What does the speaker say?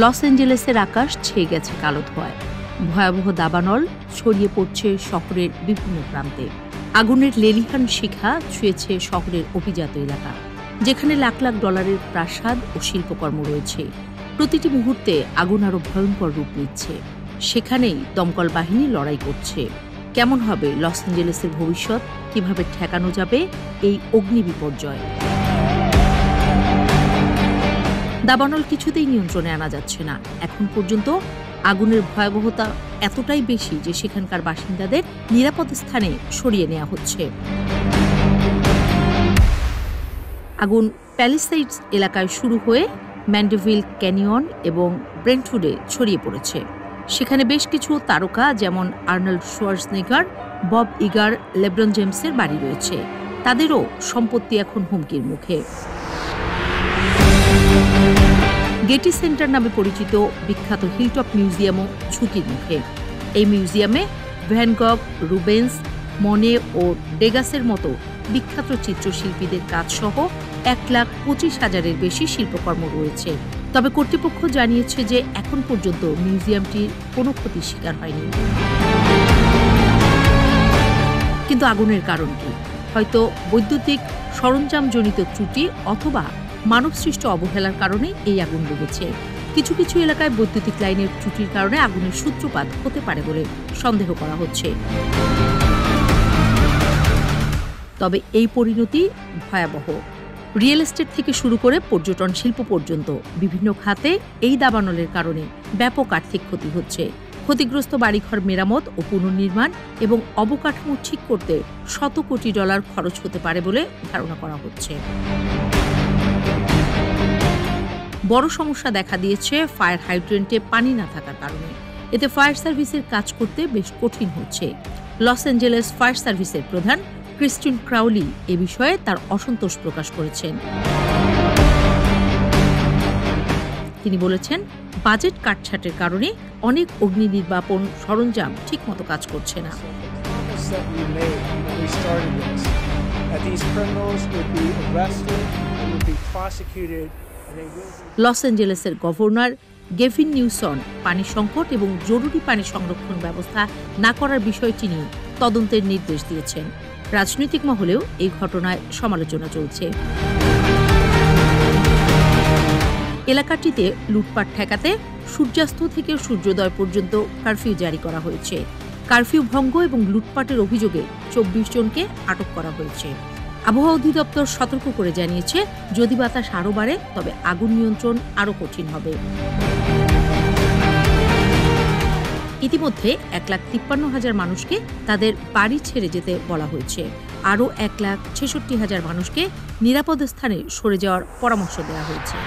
Loss অ্যাঞ্জেলেসের আকাশ ছেয়ে গেছে কালো ধোঁয়ায়। ভয়াবহ দাবানল ছড়িয়ে পড়ছে শহরের বিভিন্ন প্রান্তে। আগুনের লেলিহান শিখা ছুঁয়েছে শহরের অভিজাত এলাকা, যেখানে লাখ লাখ ডলারের প্রাসাদ ও শিল্পকর্ম রয়েছে। প্রতিটি মুহূর্তে আগুন আরও ভয়ঙ্কর রূপ নিচ্ছে। সেখানেই দমকল বাহিনী লড়াই করছে। কেমন হবে লস অ্যাঞ্জেলেসের ভবিষ্যৎ? কিভাবে ঠেকানো যাবে এই অগ্নি বিপর্যয়? দাবানল কিছুতেই নিয়ন্ত্রণে আনা যাচ্ছে না। এখন পর্যন্ত আগুনের ভয়াবহতা এতটাই বেশি যে সেখানকার বাসিন্দাদের নিরাপদ স্থানে সরিয়ে নেওয়া হচ্ছে। আগুন প্যালিসাইডস এলাকায় শুরু হয়ে ম্যান্ডেভিল ক্যানিয়ন এবং ব্রেন্টউডে ছড়িয়ে পড়েছে। সেখানে বেশ কিছু তারকা যেমন Arnold Schwarzenegger, Bob eager, LeBron জেমসের বাড়ি রয়েছে। তাদেরও সম্পত্তি এখন হুমকির মুখে। গেটি সেন্টার নামে পরিচিত বিখ্যাত হিলটপ মিউজিয়ামও ঝুঁকির মুখে। এই মিউজিয়ামে ভ্যান গগ, রুবেন্স, মনে ও ডেগাসের মতো বিখ্যাত চিত্রশিল্পীদের কাজসহ 1,25,000-এর বেশি শিল্পকর্ম রয়েছে। তবে কর্তৃপক্ষ জানিয়েছে যে এখন পর্যন্ত মিউজিয়ামটির কোনো ক্ষতির শিকার হয়নি। কিন্তু আগুনের কারণ কি? হয়তো বৈদ্যুতিক সরঞ্জামজনিত ত্রুটি অথবা মানবসৃষ্ট অবহেলার কারণে এই আগুন লেগেছে। কিছু কিছু এলাকায় বৈদ্যুতিক লাইনের ত্রুটির কারণে আগুনের সূত্রপাত হতে পারে বলে সন্দেহ করা হচ্ছে। তবে এই পরিণতি ভয়াবহ। রিয়েল এস্টেট থেকে শুরু করে পর্যটন শিল্প পর্যন্ত বিভিন্ন খাতে এই দাবানলের কারণে ব্যাপক আর্থিক ক্ষতি হচ্ছে। ক্ষতিগ্রস্ত বাড়িঘর মেরামত ও পুনর্নির্মাণ এবং অবকাঠামো ঠিক করতে শত কোটি ডলার খরচ হতে পারে বলে ধারণা করা হচ্ছে। বড় সমস্যা দেখা দিয়েছে ফায়ার হাইড্রেন্টে পানি না থাকার কারণে। এতে ফায়ার সার্ভিসের কাজ করতে বেশ কঠিন হচ্ছে। লস অ্যাঞ্জেলেস ফায়ার সার্ভিসের প্রধান ক্রিস্টিন ক্রাউলি এ বিষয়ে তার অসন্তোষ প্রকাশ করেছেন। তিনি বলেছেন, বাজেট কাটছাটের কারণে অনেক অগ্নি নির্বাপন সরঞ্জাম ঠিকমতো কাজ করছে না। লস অ্যাঞ্জেলেসের গভর্নর গেভিন নিউসন পানি সংকট এবং জরুরি পানি সংরক্ষণ ব্যবস্থা না করার বিষয়টি নিয়ে তদন্তের নির্দেশ দিয়েছেন। রাজনৈতিক মহলেও এই ঘটনায় সমালোচনা চলছে। এলাকাটিতে লুটপাট ঠেকাতে সূর্যাস্ত থেকে সূর্যোদয় পর্যন্ত কারফিউ জারি করা হয়েছে। কারফিউ ভঙ্গ এবং লুটপাটের অভিযোগে 24 জনকে আটক করা হয়েছে। আবহাওয়া অধিদপ্তর সতর্ক করে জানিয়েছে, যদি বাতাস আরও বাড়ে তবে আগুন নিয়ন্ত্রণ আরও কঠিন হবে। ইতিমধ্যে 1,53,000 মানুষকে তাদের বাড়ি ছেড়ে যেতে বলা হয়েছে। আরও 1,66,000 মানুষকে নিরাপদ স্থানে সরে যাওয়ার পরামর্শ দেওয়া হয়েছে।